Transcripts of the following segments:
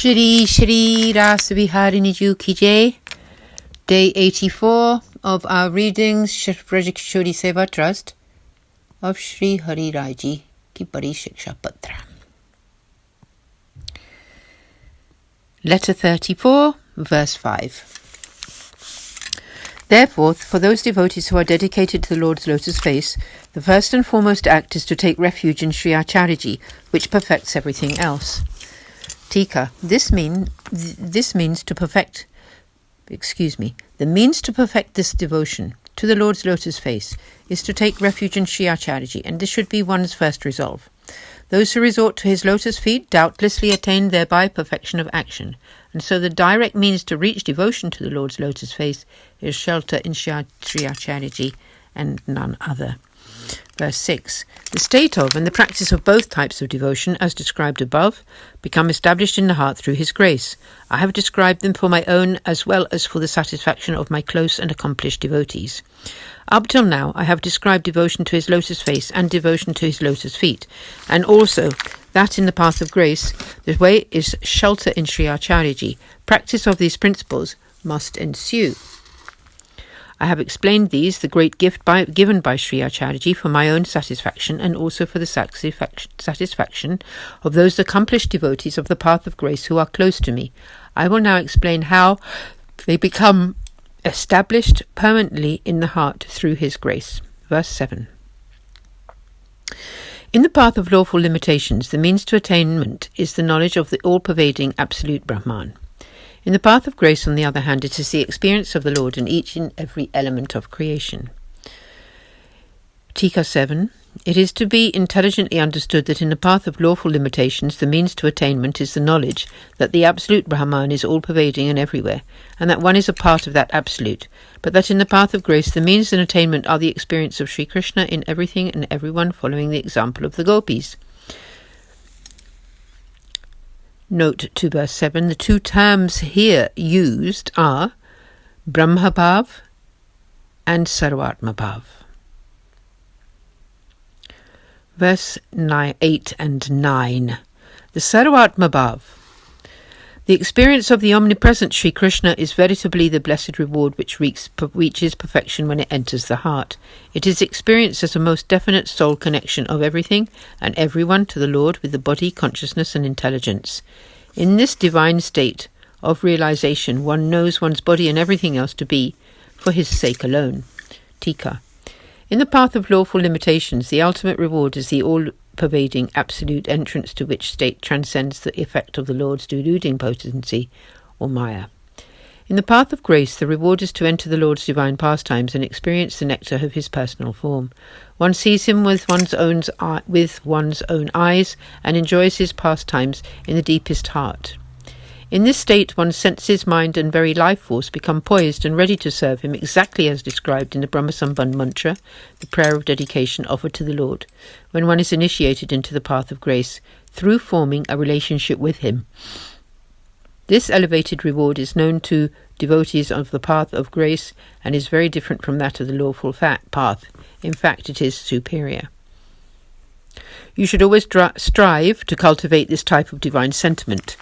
Shri Shri Rasavihari Ju Ki Jai. Day 84 of our readings, Rajikishori Seva Trust of Shri Hari Raji Ki Badi Shiksha Patra. Letter 34, verse 5. Therefore, for those devotees who are dedicated to the Lord's lotus face, the first and foremost act is to take refuge in Sri Acharyaji, which perfects everything else. Tika, the means to perfect this devotion to the Lord's lotus face is to take refuge in Sri Acharyaji, and this should be one's first resolve. Those who resort to his lotus feet doubtlessly attain thereby perfection of action, and so the direct means to reach devotion to the Lord's lotus face is shelter in Sri Acharyaji and none other. Verse 6. The state of and the practice of both types of devotion, as described above, become established in the heart through his grace. I have described them for my own as well as for the satisfaction of my close and accomplished devotees. Up till now, I have described devotion to his lotus face and devotion to his lotus feet, and also that in the path of grace, the way is shelter in Sri Acharyaji. Practice of these principles must ensue. I have explained these, the great gift given by Sri Acharyaji, for my own satisfaction and also for the satisfaction of those accomplished devotees of the path of grace who are close to me. I will now explain how they become established permanently in the heart through his grace. Verse 7. In the path of lawful limitations, the means to attainment is the knowledge of the all-pervading absolute Brahman. In the path of grace, on the other hand, it is the experience of the Lord in each and every element of creation. Tika 7. It is to be intelligently understood that in the path of lawful limitations, the means to attainment is the knowledge that the absolute Brahman is all-pervading and everywhere, and that one is a part of that absolute, but that in the path of grace, the means and attainment are the experience of Sri Krishna in everything and everyone, following the example of the gopis. Note to verse 7, the two terms here used are Brahmabhav and Sarvatmabhav. Verse 8 and 9. The Sarvatmabhav. The experience of the omnipresent Sri Krishna is veritably the blessed reward which reaches perfection when it enters the heart. It is experienced as a most definite soul connection of everything and everyone to the Lord with the body, consciousness and intelligence. In this divine state of realization, one knows one's body and everything else to be for his sake alone. Tika. In the path of lawful limitations, the ultimate reward is the all-pervading absolute entrance to which state transcends the effect of the Lord's deluding potency, or Maya. In the path of grace, the reward is to enter the Lord's divine pastimes and experience the nectar of his personal form. One sees him with one's own eyes and enjoys his pastimes in the deepest heart. In this state, one's senses, mind and very life force become poised and ready to serve him exactly as described in the Brahma Sambandh mantra, the prayer of dedication offered to the Lord, when one is initiated into the path of grace through forming a relationship with him. This elevated reward is known to devotees of the path of grace and is very different from that of the lawful path. In fact, it is superior. You should always strive to cultivate this type of divine sentiment.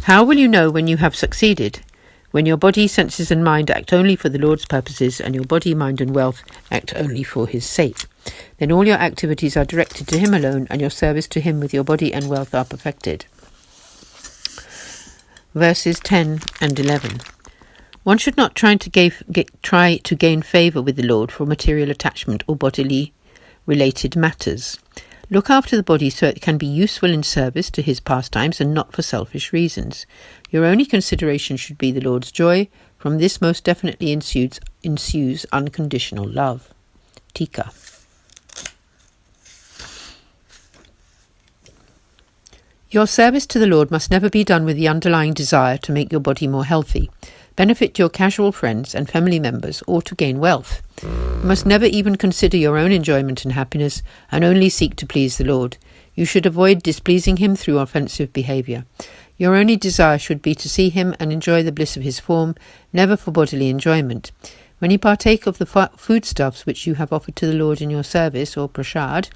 How will you know when you have succeeded? When your body, senses and mind act only for the Lord's purposes and your body, mind and wealth act only for his sake. Then all your activities are directed to him alone and your service to him with your body and wealth are perfected. Verses 10 and 11. One should not try to gain favour with the Lord for material attachment or bodily related matters. Look after the body so it can be useful in service to his pastimes and not for selfish reasons. Your only consideration should be the Lord's joy. From this most definitely ensues unconditional love. Tika. Your service to the Lord must never be done with the underlying desire to make your body more healthy, benefit your casual friends and family members, or to gain wealth. You must never even consider your own enjoyment and happiness, and only seek to please the Lord. You should avoid displeasing him through offensive behaviour. Your only desire should be to see him and enjoy the bliss of his form, never for bodily enjoyment. When you partake of the foodstuffs which you have offered to the Lord in your service, or prasad,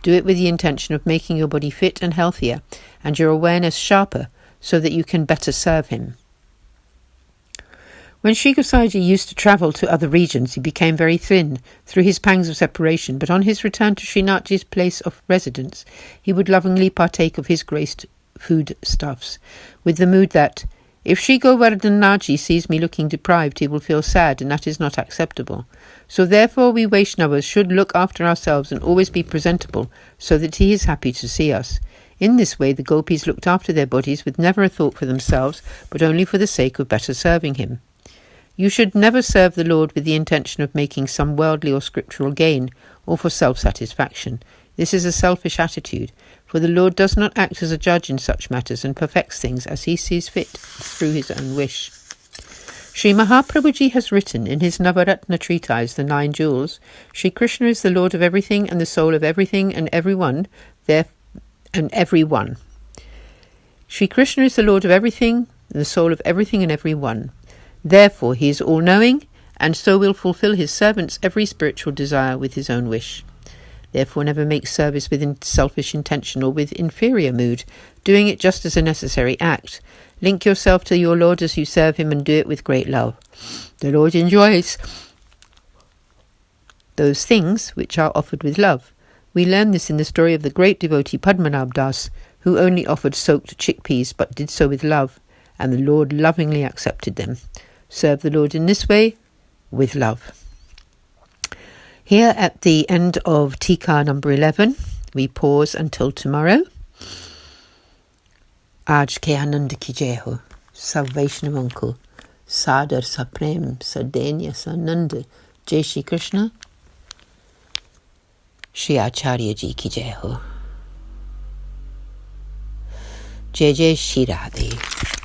do it with the intention of making your body fit and healthier, and your awareness sharper, so that you can better serve him. When Sri Gosaiji used to travel to other regions, he became very thin through his pangs of separation, but on his return to Srinathji's place of residence, he would lovingly partake of his graced foodstuffs, with the mood that, if Sri Govardhanaji sees me looking deprived, he will feel sad, and that is not acceptable. So therefore we Vaishnavas should look after ourselves and always be presentable, so that he is happy to see us. In this way the gopis looked after their bodies with never a thought for themselves, but only for the sake of better serving him. You should never serve the Lord with the intention of making some worldly or scriptural gain, or for self-satisfaction. This is a selfish attitude, for the Lord does not act as a judge in such matters and perfects things as he sees fit through his own wish. Sri Mahaprabhuji has written in his Navaratna treatise, The Nine Jewels, Sri Krishna is the Lord of everything and the soul of everything and everyone, everyone. Sri Krishna is the Lord of everything and the soul of everything and everyone. Therefore he is all-knowing, and so will fulfill his servants' every spiritual desire with his own wish. Therefore never make service with selfish intention or with inferior mood, doing it just as a necessary act. Link yourself to your Lord as you serve him and do it with great love. The Lord enjoys those things which are offered with love. We learn this in the story of the great devotee Padmanabh Das, who only offered soaked chickpeas but did so with love, and the Lord lovingly accepted them. Serve the Lord in this way, with love. Here at the end of Tika number 11, we pause until tomorrow. Aaj ke Anand ki jai ho, sab Vaishnavan ko, sadar sa prem, sa denya sa Anand, Jai Shri Krishna, Shri Acharya ji ki jai ho. Jai Jai Shri Radhe.